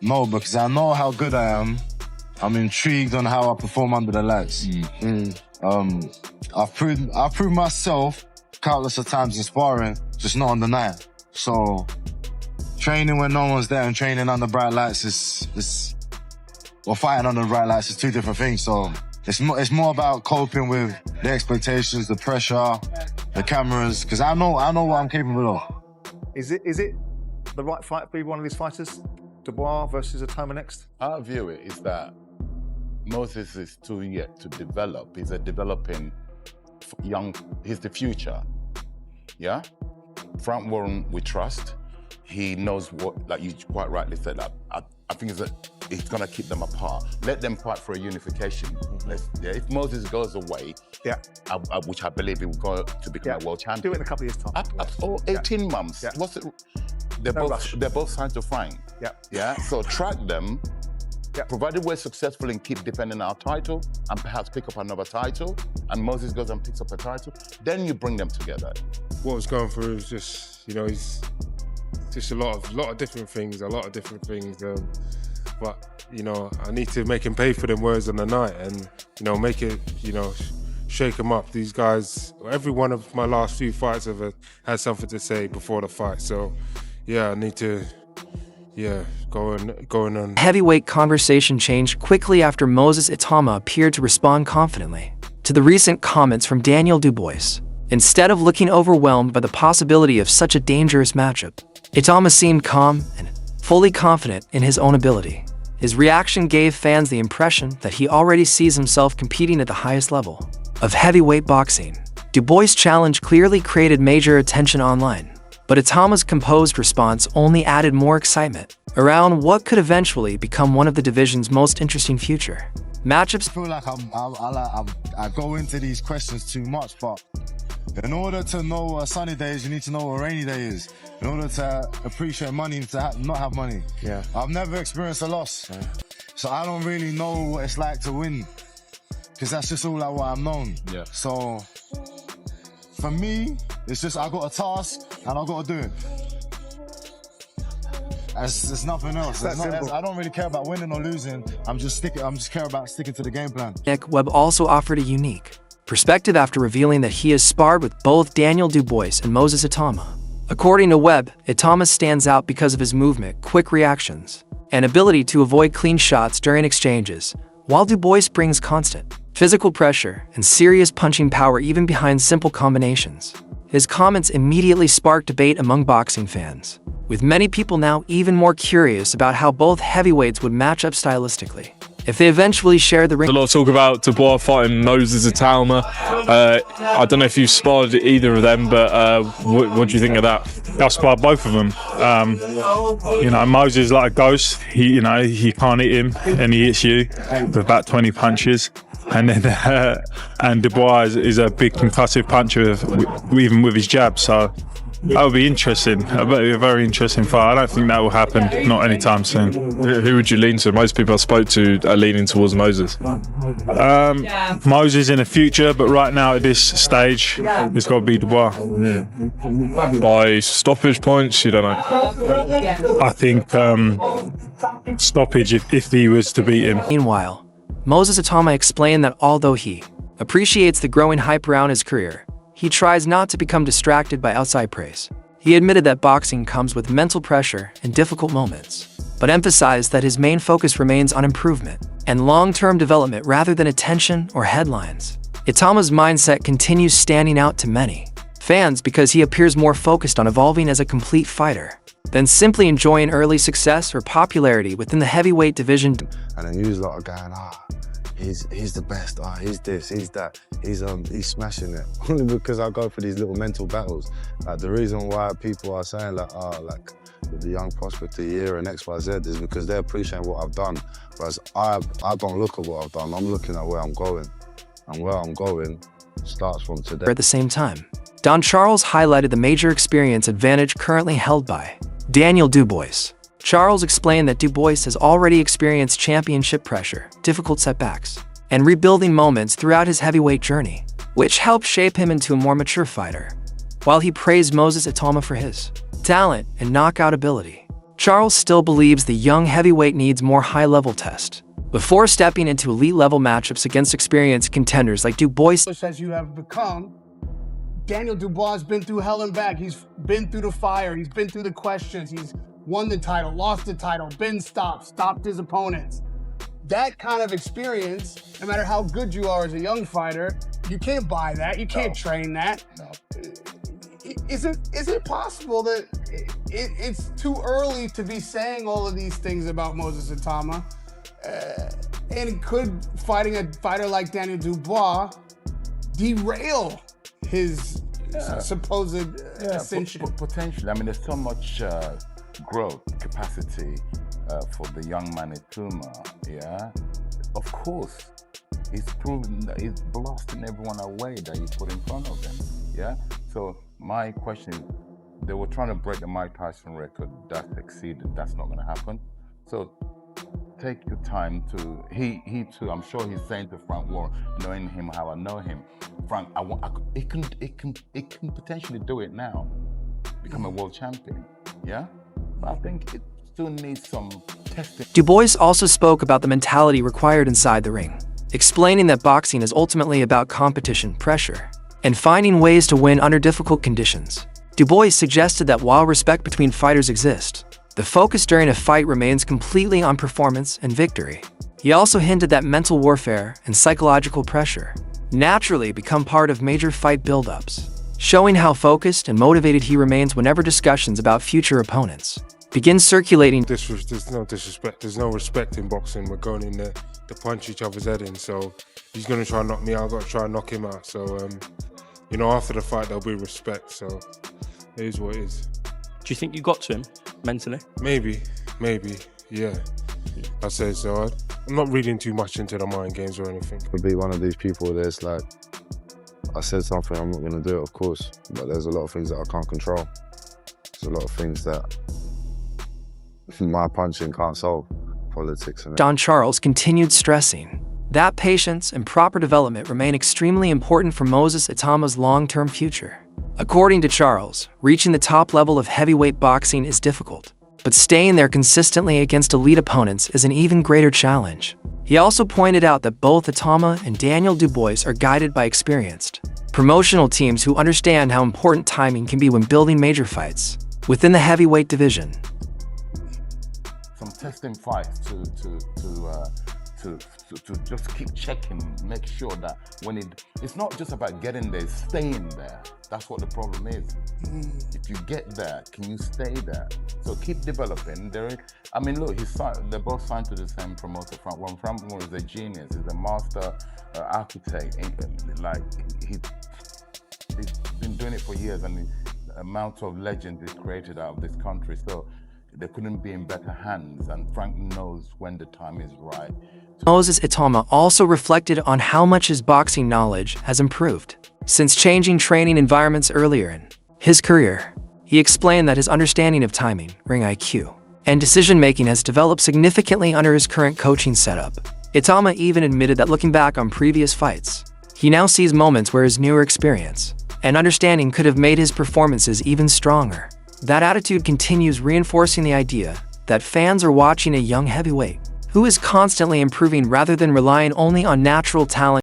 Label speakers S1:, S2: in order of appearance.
S1: No, because I know how good I am. I'm intrigued on how I perform under the lights. I've proved myself countless of times in sparring, just not on the night. So training when no one's there and training under bright lights or fighting under bright lights is two different things. So it's more about coping with the expectations, the pressure, the cameras, because I know what I'm capable of.
S2: Is it the right fight for one of these fighters? Dubois versus Itauma next?
S3: Our view is that Moses is too yet to develop. He's a developing young, he's the future. Yeah? Frank Warren, we trust. He knows what, like you quite rightly said, that I think he's going to keep them apart. Let them fight for a unification. If Moses goes away, which I believe he will go to become a world champion.
S2: Do it in a couple of years' time.
S3: 18 months.
S2: Yeah.
S3: What's it? They're both signed to fight. Yeah. So track them. Provided we're successful and keep defending our title and perhaps pick up another title, and Moses goes and picks up a title, then you bring them together.
S4: What was going through is just, he's just a lot of different things, but, I need to make him pay for them words on the night and, make it, shake him up. These guys, every one of my last few fights have had something to say before the fight. So, I need to, going on.
S5: Heavyweight conversation changed quickly after Moses Itauma appeared to respond confidently to the recent comments from Daniel Dubois. Instead of looking overwhelmed by the possibility of such a dangerous matchup, Itauma seemed calm and fully confident in his own ability. His reaction gave fans the impression that he already sees himself competing at the highest level of heavyweight boxing. Dubois' challenge clearly created major attention online, but Itauma's composed response only added more excitement around what could eventually become one of the division's most interesting future matchups.
S1: I feel like I go into these questions too much, but in order to know what a sunny day is, you need to know what a rainy day is. In order to appreciate money, you need to not have money. I've never experienced a loss, so I don't really know what it's like to win, because that's just all like what I've known. So for me, it's just I got a task and I got to do it. There's nothing else. I don't really care about winning or losing. I'm just care about sticking to the game plan.
S5: Webb also offered a unique perspective after revealing that he has sparred with both Daniel Dubois and Moses Itauma. According to Webb, Itauma stands out because of his movement, quick reactions, and ability to avoid clean shots during exchanges, while Dubois brings constant physical pressure and serious punching power even behind simple combinations. His comments immediately sparked debate among boxing fans, with many people now even more curious about how both heavyweights would match up stylistically if they eventually share the ring.
S6: There's a lot of talk about Dubois fighting Moses Itauma. I don't know if you've sparred either of them, but what do you think of that?
S4: I sparred both of them. Moses is like a ghost. He can't hit him, and he hits you with about 20 punches. And then, and Dubois is a big concussive puncher, even with his jab. So that would be interesting. A very interesting fight. I don't think that will happen, not anytime soon.
S6: Who would you lean to? Most people I spoke to are leaning towards Moses.
S4: Moses in the future, but right now at this stage, it's got to be Dubois.
S6: By stoppage points, you don't know.
S4: I think stoppage if he was to beat him.
S5: Meanwhile, Moses Itauma explained that although he appreciates the growing hype around his career, he tries not to become distracted by outside praise. He admitted that boxing comes with mental pressure and difficult moments, but emphasized that his main focus remains on improvement and long-term development rather than attention or headlines. Itauma's mindset continues standing out to many fans because he appears more focused on evolving as a complete fighter than simply enjoying early success or popularity within the heavyweight division.
S1: And then you lot are going, he's the best, he's this, he's that, he's smashing it. Only because I go for these little mental battles. Like the reason why people are saying like with the young prospect of the year and XYZ is because they're appreciating what I've done. Whereas I don't look at what I've done, I'm looking at where I'm going. And where I'm going starts from today.
S5: At the same time, Don Charles highlighted the major experience advantage currently held by Daniel Dubois. Charles explained that Dubois has already experienced championship pressure, difficult setbacks, and rebuilding moments throughout his heavyweight journey, which helped shape him into a more mature fighter. While he praised Moses Itauma for his talent and knockout ability, Charles still believes the young heavyweight needs more high-level test before stepping into elite-level matchups against experienced contenders like Dubois.
S7: As you have become, Daniel Dubois has been through hell and back. He's been through the fire. He's been through the questions. He's won the title, lost the title, been stopped his opponents. That kind of experience, no matter how good you are as a young fighter, you can't buy that. You can't train that.
S3: No.
S7: Is it possible that it's too early to be saying all of these things about Moses Itauma? And could fighting a fighter like Daniel Dubois derail his supposed ascension?
S3: Potentially. I mean, there's so much growth capacity for the young man Itauma. Yeah, of course, he's proven that he's blasting everyone away that you put in front of him. Yeah. So my question is, they were trying to break the Mike Tyson record. That exceeded. That's not going to happen. So take your time to. He too. I'm sure he's saying to Frank Warren, knowing him how I know him, Frank, it can potentially do it now, become a world champion. Yeah, but I think it still needs some testing.
S5: Dubois also spoke about the mentality required inside the ring, explaining that boxing is ultimately about competition, pressure, and finding ways to win under difficult conditions. Dubois suggested that while respect between fighters exists, the focus during a fight remains completely on performance and victory. He also hinted that mental warfare and psychological pressure naturally become part of major fight buildups, showing how focused and motivated he remains whenever discussions about future opponents begin circulating.
S8: There's no disrespect. There's no respect in boxing. We're going in there to punch each other's head in. So he's going to try and knock me out. I've got to try and knock him out. So, after the fight, there'll be respect. So it is what it is.
S9: Do you think you got to him mentally?
S8: Maybe, yeah. I say so. I'm not reading too much into the mind games or anything.
S1: To be one of these people that's like, I said something, I'm not going to do it, of course. But there's a lot of things that I can't control. There's a lot of things that my punching can't solve. Politics and
S5: Don Charles continued stressing that patience and proper development remain extremely important for Moses Itauma's long-term future. According to Charles, reaching the top level of heavyweight boxing is difficult, but staying there consistently against elite opponents is an even greater challenge. He also pointed out that both Itauma and Daniel Dubois are guided by experienced promotional teams who understand how important timing can be when building major fights within the heavyweight division.
S3: Some testing fights to just keep checking, make sure that when it's not just about getting there, it's staying there. That's what the problem is. If you get there, can you stay there? So keep developing. Look, they're both signed to the same promoter. Frank Warren is a genius. He's a master architect. He's been doing it for years, and the amount of legend is created out of this country. So they couldn't be in better hands, and Frank knows when the time is right.
S5: Moses Itauma also reflected on how much his boxing knowledge has improved since changing training environments earlier in his career. He explained that his understanding of timing, ring IQ, and decision-making has developed significantly under his current coaching setup. Itauma even admitted that looking back on previous fights, he now sees moments where his newer experience and understanding could have made his performances even stronger. That attitude continues reinforcing the idea that fans are watching a young heavyweight who is constantly improving rather than relying only on natural talent.